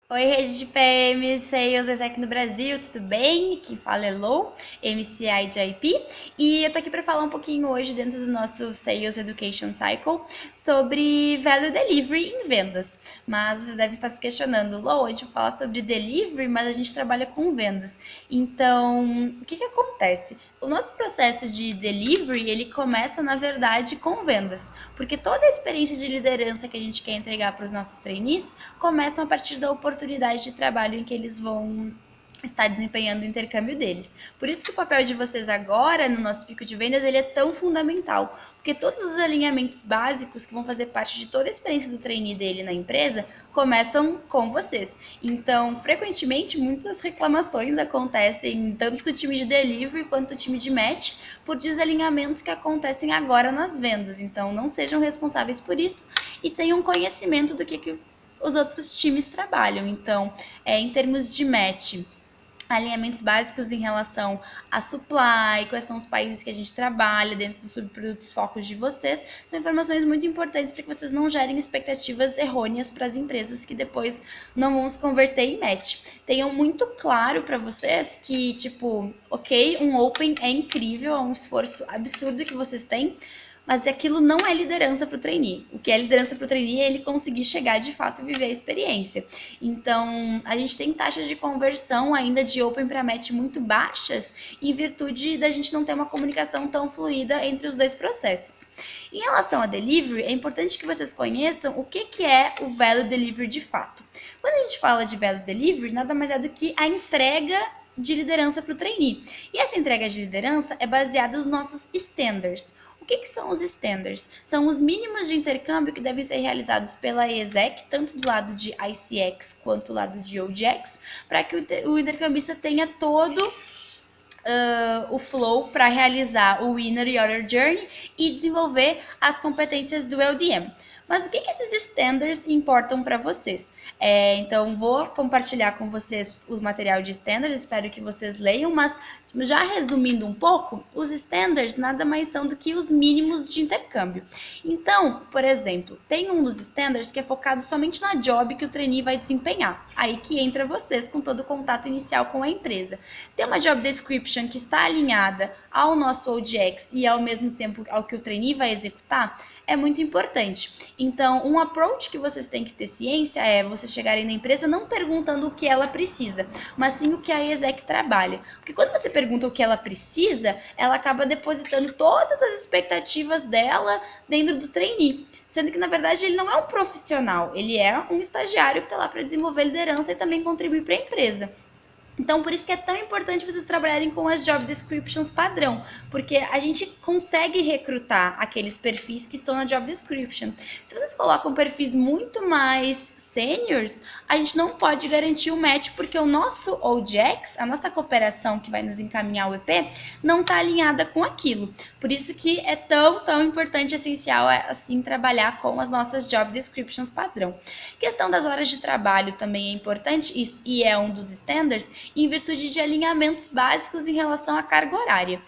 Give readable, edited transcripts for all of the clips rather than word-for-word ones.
Oi, rede de PM, Sales Exec no Brasil, tudo bem? Aqui fala Hello, MCI de IP, e eu tô aqui para falar um pouquinho hoje dentro do nosso Sales Education Cycle sobre Value Delivery em vendas. Mas você deve estar se questionando, Lô, hoje eu vou falar sobre Delivery, mas a gente trabalha com vendas. Então, o que acontece? O nosso processo de Delivery, ele começa, na verdade, com vendas, porque toda a experiência de liderança que a gente quer entregar para os nossos trainees começam a partir da oportunidade de trabalho em que eles vão estar desempenhando o intercâmbio deles. Por isso que o papel de vocês agora, no nosso pico de vendas, ele é tão fundamental, porque todos os alinhamentos básicos que vão fazer parte de toda a experiência do trainee dele na empresa começam com vocês. Então, frequentemente, muitas reclamações acontecem tanto do time de delivery quanto do time de match por desalinhamentos que acontecem agora nas vendas. Então, não sejam responsáveis por isso e tenham conhecimento do que os outros times trabalham. Então, em termos de match, alinhamentos básicos em relação a supply, quais são os países que a gente trabalha dentro dos subprodutos focos de vocês, são informações muito importantes para que vocês não gerem expectativas errôneas para as empresas que depois não vão se converter em match. Tenham muito claro para vocês que, tipo, ok, um Open é incrível, é um esforço absurdo que vocês têm, mas aquilo não é liderança para o trainee. O que é liderança para o trainee é ele conseguir chegar de fato e viver a experiência. Então, a gente tem taxas de conversão ainda de open para match muito baixas, em virtude da gente não ter uma comunicação tão fluida entre os dois processos. Em relação a delivery, é importante que vocês conheçam o que é o value delivery de fato. Quando a gente fala de value delivery, nada mais é do que a entrega de liderança para o trainee. E essa entrega de liderança é baseada nos nossos standards. O que são os standards? São os mínimos de intercâmbio que devem ser realizados pela ESEC, tanto do lado de ICX quanto do lado de OGX, para que o intercambista tenha todo o flow para realizar o Winner e Order Journey e desenvolver as competências do LDM. Mas o que esses standards importam para vocês? Então, vou compartilhar com vocês os material de standards, espero que vocês leiam, mas já resumindo um pouco, os standards nada mais são do que os mínimos de intercâmbio. Então, por exemplo, tem um dos standards que é focado somente na job que o trainee vai desempenhar. Aí que entra vocês com todo o contato inicial com a empresa. Tem uma job description que está alinhada ao nosso OGX e ao mesmo tempo ao que o trainee vai executar, é muito importante. Então, um approach que vocês têm que ter ciência é vocês chegarem na empresa não perguntando o que ela precisa, mas sim o que a exec trabalha. Porque quando você pergunta o que ela precisa, ela acaba depositando todas as expectativas dela dentro do trainee. Sendo que, na verdade, ele não é um profissional, ele é um estagiário que está lá para desenvolver liderança e também contribuir para a empresa. Então, por isso que é tão importante vocês trabalharem com as job descriptions padrão, porque a gente consegue recrutar aqueles perfis que estão na job description. Se vocês colocam perfis muito mais seniors, a gente não pode garantir o match, porque o nosso OGX, a nossa cooperação que vai nos encaminhar o EP, não está alinhada com aquilo. Por isso que é tão importante e essencial assim trabalhar com as nossas job descriptions padrão. Questão das horas de trabalho também é importante e é um dos standards, em virtude de alinhamentos básicos em relação à carga horária.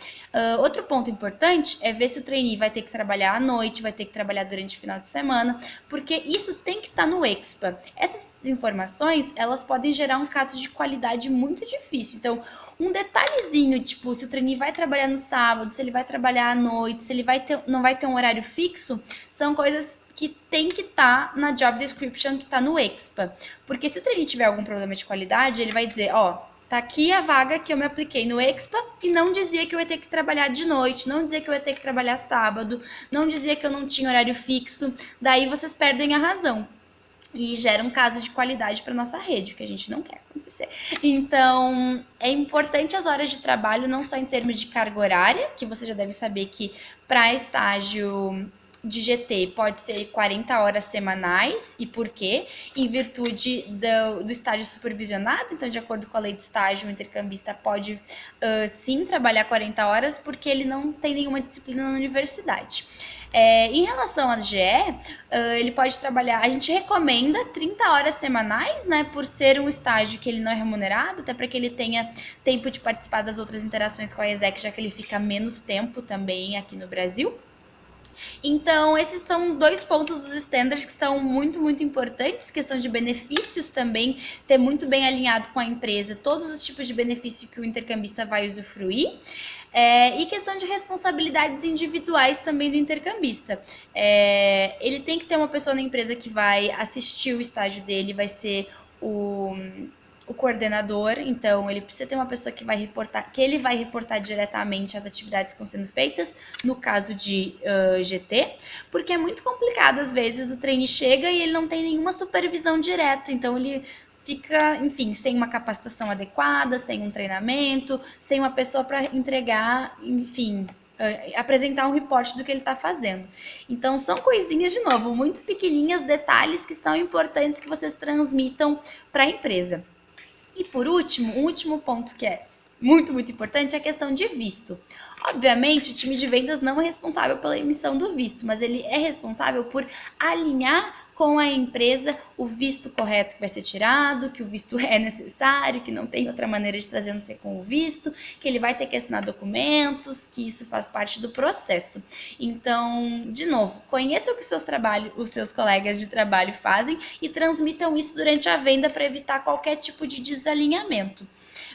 Outro ponto importante é ver se o trainee vai ter que trabalhar à noite, vai ter que trabalhar durante o final de semana, porque isso tem que estar no EXPA. Essas informações, elas podem gerar um caso de qualidade muito difícil. Então, um detalhezinho, tipo, se o trainee vai trabalhar no sábado, se ele vai trabalhar à noite, se ele não vai ter um horário fixo, são coisas que tem que estar na job description que está no EXPA. Porque se o trainee tiver algum problema de qualidade, ele vai dizer, tá aqui a vaga que eu me apliquei no EXPA e não dizia que eu ia ter que trabalhar de noite, não dizia que eu ia ter que trabalhar sábado, não dizia que eu não tinha horário fixo. Daí vocês perdem a razão e gera um caso de qualidade para nossa rede, que a gente não quer acontecer. Então, é importante as horas de trabalho, não só em termos de carga horária, que você já deve saber que para estágio de GT pode ser 40 horas semanais. E por quê? Em virtude do estágio supervisionado. Então, de acordo com a lei de estágio, o intercambista pode sim trabalhar 40 horas, porque ele não tem nenhuma disciplina na universidade. Em relação à GE, ele pode trabalhar, a gente recomenda 30 horas semanais, né, por ser um estágio que ele não é remunerado, até para que ele tenha tempo de participar das outras interações com a ESEC, já que ele fica menos tempo também aqui no Brasil. Então, esses são 2 pontos dos standards que são muito, muito importantes. Questão de benefícios também, ter muito bem alinhado com a empresa todos os tipos de benefício que o intercambista vai usufruir. E questão de responsabilidades individuais também do intercambista. Ele tem que ter uma pessoa na empresa que vai assistir o estágio dele, vai ser o coordenador, então ele precisa ter uma pessoa que ele vai reportar diretamente as atividades que estão sendo feitas, no caso de GT, porque é muito complicado, às vezes, o trainee chega e ele não tem nenhuma supervisão direta, então ele fica, enfim, sem uma capacitação adequada, sem um treinamento, sem uma pessoa para entregar, enfim, apresentar um reporte do que ele está fazendo. Então, são coisinhas, de novo, muito pequenininhas, detalhes que são importantes que vocês transmitam para a empresa. E por último, um último ponto que é muito, muito importante é a questão de visto. Obviamente, o time de vendas não é responsável pela emissão do visto, mas ele é responsável por alinhar com a empresa o visto correto que vai ser tirado, que o visto é necessário, que não tem outra maneira de trazer não ser com o visto, que ele vai ter que assinar documentos, que isso faz parte do processo. Então, de novo, conheça o que os seus colegas de trabalho fazem e transmitam isso durante a venda para evitar qualquer tipo de desalinhamento.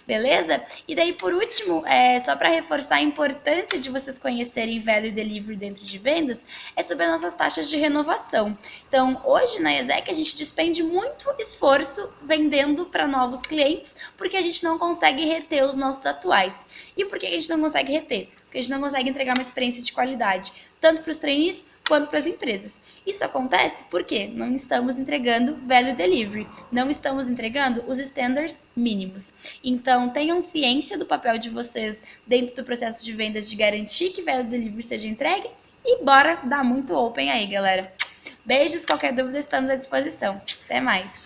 Beleza? E daí, por último, só para reforçar a importância de vocês conhecerem Value Delivery dentro de vendas, é sobre as nossas taxas de renovação. Então, hoje na ESEC a gente despende muito esforço vendendo para novos clientes, porque a gente não consegue reter os nossos atuais. E por que a gente não consegue reter? Porque a gente não consegue entregar uma experiência de qualidade, tanto para os trainees quanto para as empresas. Isso acontece porque não estamos entregando value delivery, não estamos entregando os standards mínimos. Então, tenham ciência do papel de vocês dentro do processo de vendas de garantir que value delivery seja entregue e bora dar muito open aí, galera. Beijos, qualquer dúvida estamos à disposição. Até mais!